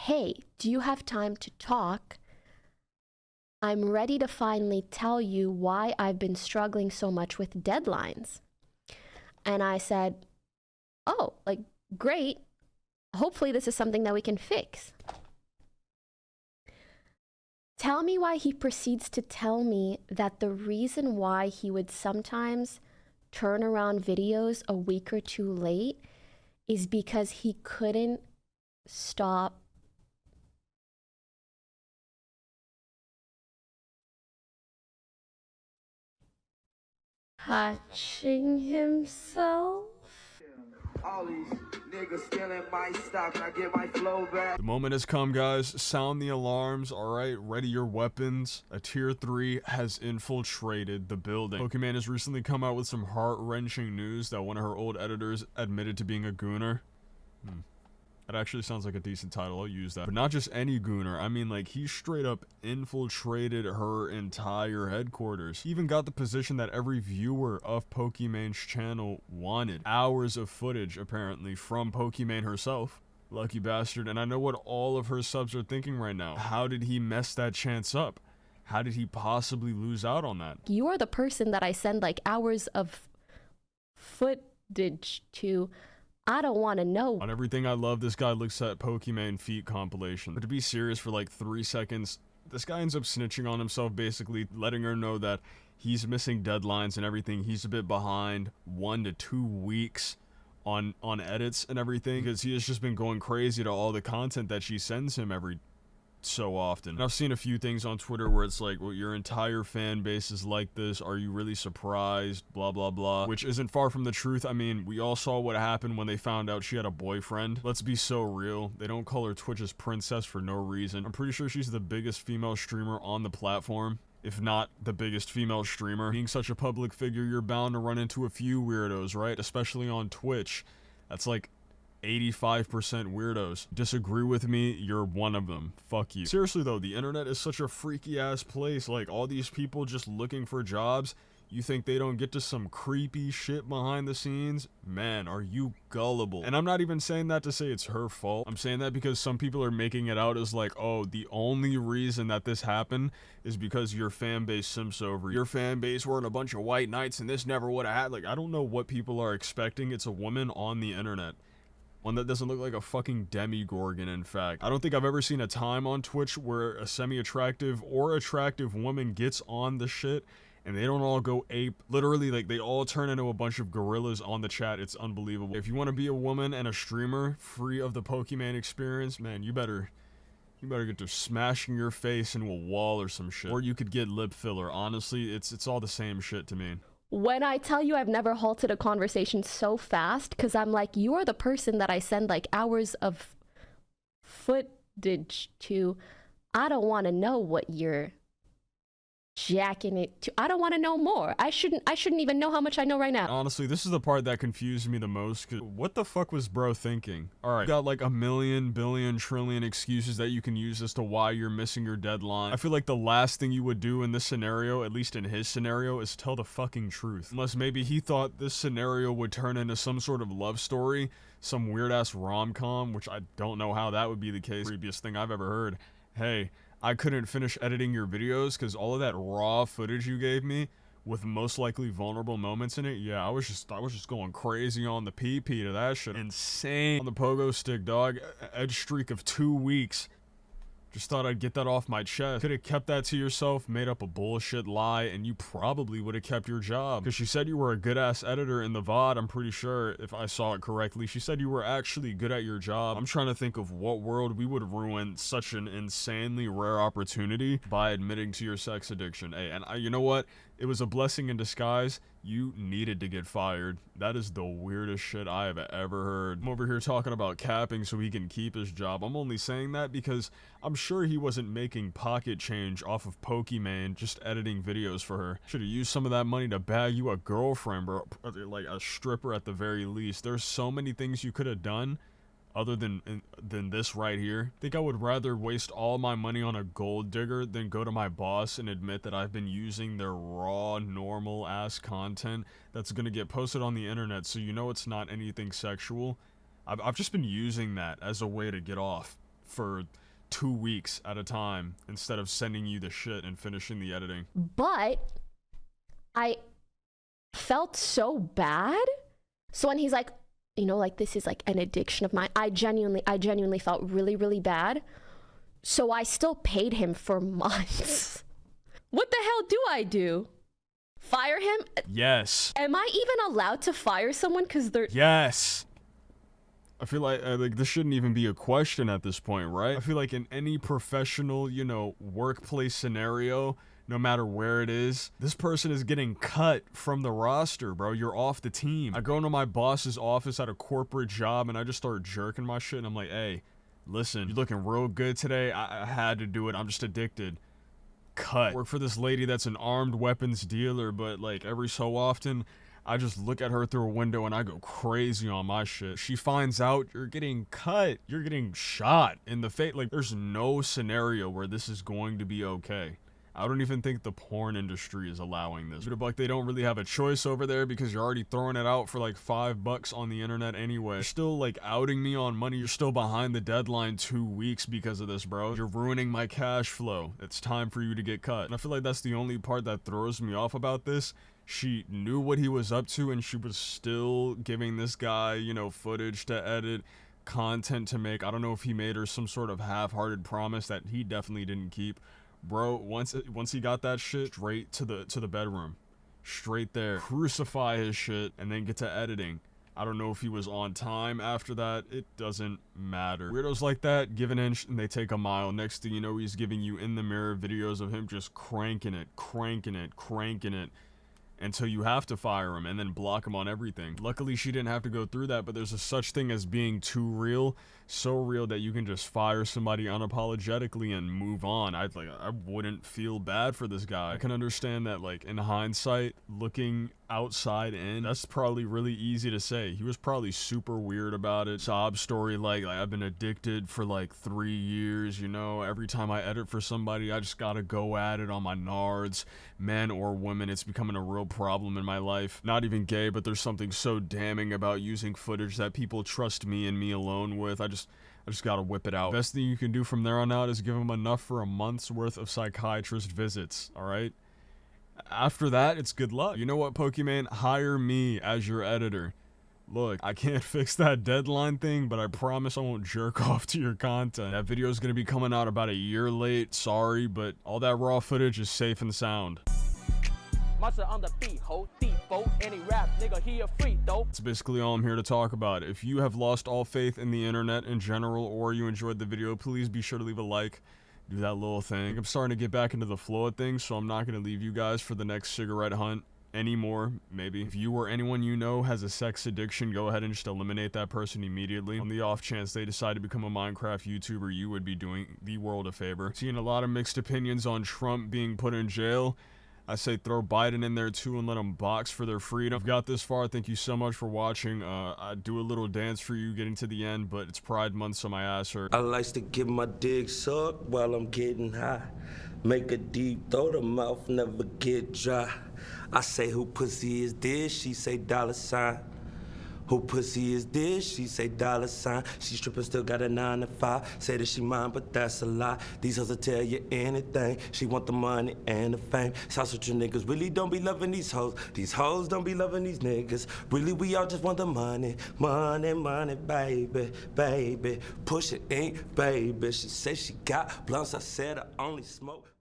hey, do you have time to talk? I'm ready to finally tell you why I've been struggling so much with deadlines. And I said, oh, like, great. Hopefully this is something that we can fix. Tell me why he proceeds to tell me that the reason why he would sometimes turn around videos a week or two late is because he couldn't stop touching himself. All these niggas stealing my stock and I get my flow back. The moment has come, guys. Sound the alarms, alright? Ready your weapons. A tier 3 has infiltrated the building. Pokimane has recently come out with some heart-wrenching news that one of her old editors admitted to being a gooner. That actually sounds like a decent title, I'll use that. But not just any gooner, I mean like he straight up infiltrated her entire headquarters. He even got the position that every viewer of Pokimane's channel wanted. Hours of footage, apparently, from Pokimane herself. Lucky bastard, and I know what all of her subs are thinking right now. How did he mess that chance up? How did he possibly lose out on that? You are the person that I send like hours of footage to. I don't want to know. On everything I love, this guy looks at Pokimane feat compilation. But to be serious for like 3 seconds, this guy ends up snitching on himself, basically letting her know that he's missing deadlines and everything. He's a bit behind 1 to 2 weeks on edits and everything, because he has just been going crazy to all the content that she sends him every so often. And I've seen a few things on Twitter where it's like, well, your entire fan base is like this, are you really surprised, blah blah blah, which isn't far from the truth. I mean, we all saw what happened when they found out she had a boyfriend. Let's be so real, they don't call her Twitch's princess for no reason. I'm pretty sure she's the biggest female streamer on the platform, if not the biggest female streamer. Being such a public figure, you're bound to run into a few weirdos, right? Especially on Twitch. That's like 85% weirdos. Disagree with me, you're one of them. Fuck you. Seriously though, the internet is such a freaky ass place. Like, all these people just looking for jobs, you think they don't get to some creepy shit behind the scenes? Man, are you gullible. And I'm not even saying that to say it's her fault. I'm saying that because some people are making it out as like, oh, the only reason that this happened is because your fan base simps over you. Your fan base weren't a bunch of white knights and this never would have had. Like, I don't know what people are expecting. It's a woman on the internet. One that doesn't look like a fucking demigorgon, in fact. I don't think I've ever seen a time on Twitch where a semi-attractive or attractive woman gets on the shit and they don't all go ape. Literally, like, they all turn into a bunch of gorillas on the chat. It's unbelievable. If you want to be a woman and a streamer free of the Pokimane experience, man, you better get to smashing your face into a wall or some shit. Or you could get lip filler. Honestly, it's all the same shit to me. When I tell you I've never halted a conversation so fast, because I'm like, you are the person that I send like hours of footage to. I don't want to know what you're jacking it to. I don't want to know more. I shouldn't even know how much I know right now. Honestly, this is the part that confused me the most, cause what the fuck was bro thinking? Alright, got like a million, billion, trillion excuses that you can use as to why you're missing your deadline. I feel like the last thing you would do in this scenario, at least in his scenario, is tell the fucking truth. Unless maybe he thought this scenario would turn into some sort of love story, some weird ass rom-com, which I don't know how that would be the case. Creepiest thing I've ever heard. Hey, I couldn't finish editing your videos because all of that raw footage you gave me with most likely vulnerable moments in it, yeah, I was just going crazy on the PP to that shit. Insane on the pogo stick, dog. Edge streak of 2 weeks. Just thought I'd get that off my chest. Could have kept that to yourself, made up a bullshit lie, and you probably would have kept your job. Because she said you were a good-ass editor in the VOD, I'm pretty sure, if I saw it correctly. She said you were actually good at your job. I'm trying to think of what world we would ruin such an insanely rare opportunity by admitting to your sex addiction. Hey, and you know what? It was a blessing in disguise. You needed to get fired. That is the weirdest shit I have ever heard. I'm over here talking about capping so he can keep his job. I'm only saying that because I'm sure he wasn't making pocket change off of Pokimane just editing videos for her. Should have used some of that money to bag you a girlfriend, bro. Like a stripper at the very least. There's so many things you could have done other than this right here. I think I would rather waste all my money on a gold digger than go to my boss and admit that I've been using their raw, normal ass content that's gonna get posted on the internet, so you know it's not anything sexual. I've just been using that as a way to get off for 2 weeks at a time instead of sending you the shit and finishing the editing. But I felt so bad. So when he's like, you know, like, this is like an addiction of mine, I genuinely felt really, really bad. So I still paid him for months. What the hell do I do? Fire him? Yes. Am I even allowed to fire someone because they're... Yes. I feel like this shouldn't even be a question at this point, right? I feel like in any professional, you know, workplace scenario, no matter where it is, this person is getting cut from the roster, bro. You're off the team. I go into my boss's office at a corporate job and I just start jerking my shit and I'm like, hey, listen, you're looking real good today. I had to do it. I'm just addicted. Cut. Work for this lady that's an armed weapons dealer, but like every so often, I just look at her through a window and I go crazy on my shit. She finds out, you're getting cut. You're getting shot in the face. Like, there's no scenario where this is going to be okay. I don't even think the porn industry is allowing this. But like, they don't really have a choice over there because you're already throwing it out for like $5 on the internet anyway. You're still like outing me on money. You're still behind the deadline 2 weeks because of this, bro. You're ruining my cash flow. It's time for you to get cut. And I feel like that's the only part that throws me off about this. She knew what he was up to and she was still giving this guy, you know, footage to edit, content to make. I don't know if he made her some sort of half-hearted promise that he definitely didn't keep. Bro, once he got that shit, straight to the bedroom. Straight there. Crucify his shit and then get to editing. I don't know if he was on time after that. It doesn't matter. Weirdos like that give an inch and they take a mile. Next thing you know, he's giving you in the mirror videos of him just cranking it until you have to fire him and then block him on everything. Luckily, she didn't have to go through that, but there's a such thing as being too real, so real that you can just fire somebody unapologetically and move on. I wouldn't feel bad for this guy. I can understand that, like, in hindsight, looking outside in, that's probably really easy to say. He was probably super weird about it. Sob story, like I've been addicted for like 3 years, you know. Every time I edit for somebody, I just gotta go at it on my nards, men or women. It's becoming a real problem in my life. Not even gay, but there's something so damning about using footage that people trust me and me alone with. I just gotta whip it out. Best thing you can do from there on out is give him enough for a month's worth of psychiatrist visits, alright? After that, it's good luck. You know what, Pokimane? Hire me as your editor. Look, I can't fix that deadline thing, but I promise I won't jerk off to your content. That video is gonna be coming out about a year late, sorry, but all that raw footage is safe and sound. On the beat, ho, default, any rap nigga here free though. That's basically all I'm here to talk about. If you have lost all faith in the internet in general, or you enjoyed the video, please be sure to leave a like. Do that little thing. I'm starting to get back into the flow of things, so I'm not going to leave you guys for the next cigarette hunt anymore, maybe. If you or anyone you know has a sex addiction, go ahead and just eliminate that person immediately. On the off chance they decide to become a Minecraft YouTuber, you would be doing the world a favor. Seeing a lot of mixed opinions on Trump being put in jail. I say throw Biden in there too and let them box for their freedom. If you got this far, thank you so much for watching. I do a little dance for you getting to the end, but it's Pride Month, so my ass hurt. I like to get my dick sucked while I'm getting high. Make a deep throat, the mouth never get dry. I say, who pussy is this? She say $sign. Who pussy is this? She say $sign. She stripping, still got a 9 to 5. Say that she mine, but that's a lie. These hoes will tell you anything. She want the money and the fame. South Central niggas really don't be loving these hoes. These hoes don't be loving these niggas. Really, we all just want the money. Money, money, baby, baby. Push it, ain't baby. She say she got blunts. I said I only smoke.